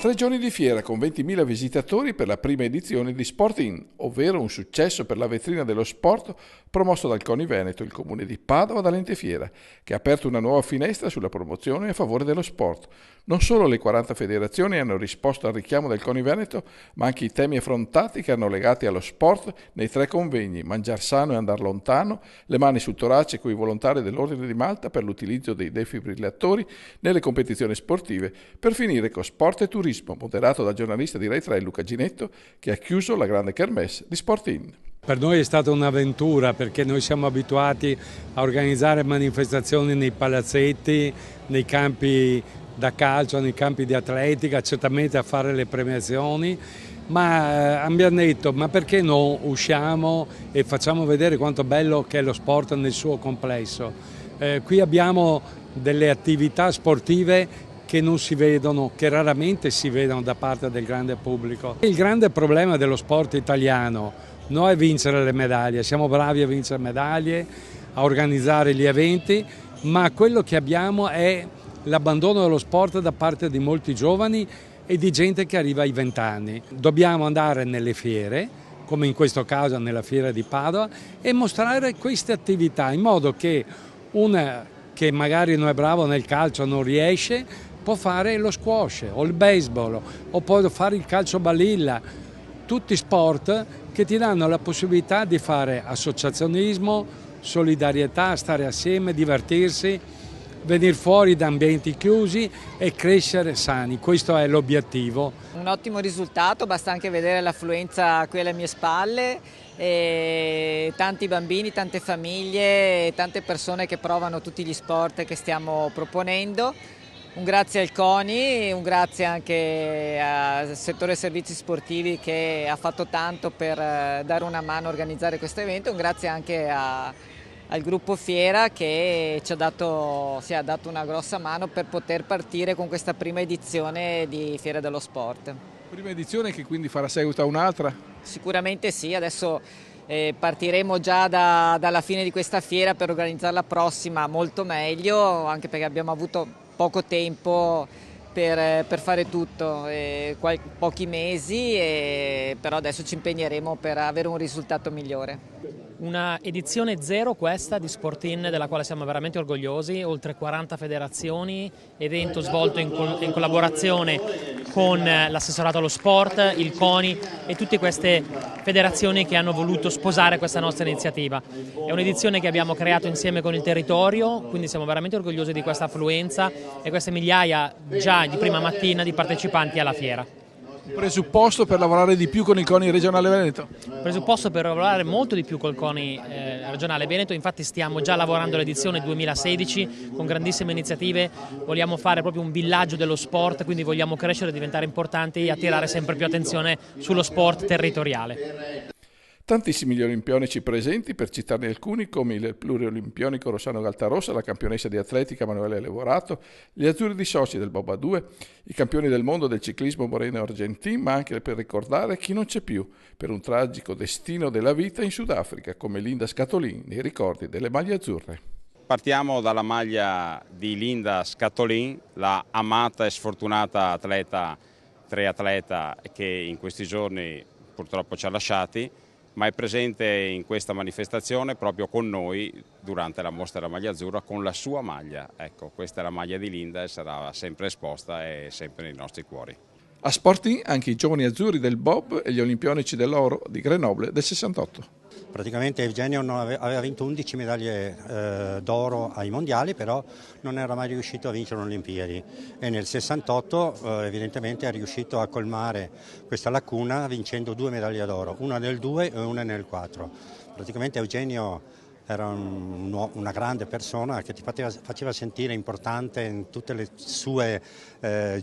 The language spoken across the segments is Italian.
3 giorni di fiera con 20.000 visitatori per la prima edizione di Sport In, ovvero un successo per la vetrina dello sport promosso dal CONI Veneto, il comune di Padova, dall'ente fiera, che ha aperto una nuova finestra sulla promozione a favore dello sport. Non solo le 40 federazioni hanno risposto al richiamo del CONI Veneto, ma anche i temi affrontati che hanno legati allo sport nei 3 convegni: mangiar sano e andar lontano, le mani sul torace coi volontari dell'Ordine di Malta per l'utilizzo dei defibrillatori nelle competizioni sportive, per finire con Sport e Turismo, moderato dal giornalista di Rai 3 Luca Ginetto, che ha chiuso la grande kermesse di Sport In. Per noi è stata un'avventura, perché noi siamo abituati a organizzare manifestazioni nei palazzetti, nei campi da calcio, nei campi di atletica, certamente a fare le premiazioni, ma abbiamo detto: ma perché non usciamo e facciamo vedere quanto bello che è lo sport nel suo complesso. Qui abbiamo delle attività sportive che non si vedono, che raramente si vedono da parte del grande pubblico. Il grande problema dello sport italiano non è vincere le medaglie, siamo bravi a vincere medaglie, a organizzare gli eventi, ma quello che abbiamo è l'abbandono dello sport da parte di molti giovani e di gente che arriva ai 20 anni. Dobbiamo andare nelle fiere, come in questo caso nella fiera di Padova, e mostrare queste attività in modo che una che magari non è bravo nel calcio, non riesce, può fare lo squash o il baseball o può fare il calcio balilla, tutti sport che ti danno la possibilità di fare associazionismo, solidarietà, stare assieme, divertirsi, venire fuori da ambienti chiusi e crescere sani. Questo è l'obiettivo. Un ottimo risultato, basta anche vedere l'affluenza qui alle mie spalle, e tanti bambini, tante famiglie, tante persone che provano tutti gli sport che stiamo proponendo. Un grazie al CONI, un grazie anche al settore servizi sportivi che ha fatto tanto per dare una mano a organizzare questo evento, un grazie anche al gruppo Fiera che ci ha dato una grossa mano per poter partire con questa prima edizione di Fiera dello Sport. Prima edizione che quindi farà seguito a un'altra? Sicuramente sì, adesso partiremo già dalla fine di questa fiera per organizzare la prossima molto meglio, anche perché abbiamo avuto poco tempo per fare tutto, pochi mesi, però adesso ci impegneremo per avere un risultato migliore. Una edizione zero questa di Sport In, della quale siamo veramente orgogliosi, oltre 40 federazioni, evento svolto in collaborazione con l'assessorato allo sport, il CONI e tutte queste federazioni che hanno voluto sposare questa nostra iniziativa. È un'edizione che abbiamo creato insieme con il territorio, quindi siamo veramente orgogliosi di questa affluenza e queste migliaia già di prima mattina di partecipanti alla fiera. Presupposto per lavorare di più con il CONI regionale Veneto? Presupposto per lavorare molto di più col CONI regionale Veneto, infatti stiamo già lavorando all'edizione 2016 con grandissime iniziative, vogliamo fare proprio un villaggio dello sport, quindi vogliamo crescere, diventare importanti e attirare sempre più attenzione sullo sport territoriale. Tantissimi gli olimpionici presenti, per citarne alcuni, come il pluriolimpionnico Rossano Galtarossa, la campionessa di atletica Manuela Levorato, gli azzurri di Sochi del Bob a 2, i campioni del mondo del ciclismo Moreno Argentin, ma anche per ricordare chi non c'è più, per un tragico destino della vita in Sudafrica, come Linda Scatolin, nei ricordi delle maglie azzurre. Partiamo dalla maglia di Linda Scatolin, la amata e sfortunata triatleta che in questi giorni purtroppo ci ha lasciati, ma è presente in questa manifestazione proprio con noi durante la mostra della maglia azzurra con la sua maglia. Ecco, questa è la maglia di Linda e sarà sempre esposta e sempre nei nostri cuori. A Sport In anche i giovani azzurri del Bob e gli olimpionici dell'oro di Grenoble del 68. Praticamente Eugenio aveva vinto 11 medaglie d'oro ai mondiali, però non era mai riuscito a vincere le Olimpiadi e nel 68 evidentemente è riuscito a colmare questa lacuna vincendo 2 medaglie d'oro, una nel 2 e una nel 4. Praticamente Eugenio era una grande persona che ti faceva sentire importante in tutte le sue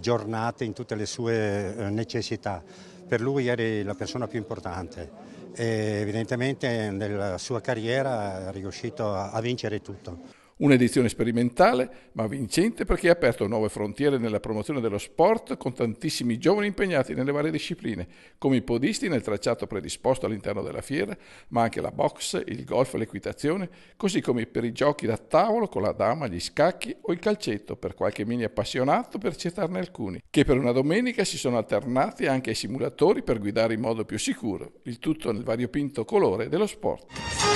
giornate, in tutte le sue necessità. Per lui eri la persona più importante e evidentemente nella sua carriera è riuscito a vincere tutto. Un'edizione sperimentale, ma vincente perché ha aperto nuove frontiere nella promozione dello sport con tantissimi giovani impegnati nelle varie discipline, come i podisti nel tracciato predisposto all'interno della fiera, ma anche la box, il golf e l'equitazione, così come per i giochi da tavolo con la dama, gli scacchi o il calcetto, per qualche mini appassionato per citarne alcuni, che per una domenica si sono alternati anche ai simulatori per guidare in modo più sicuro, il tutto nel variopinto colore dello sport.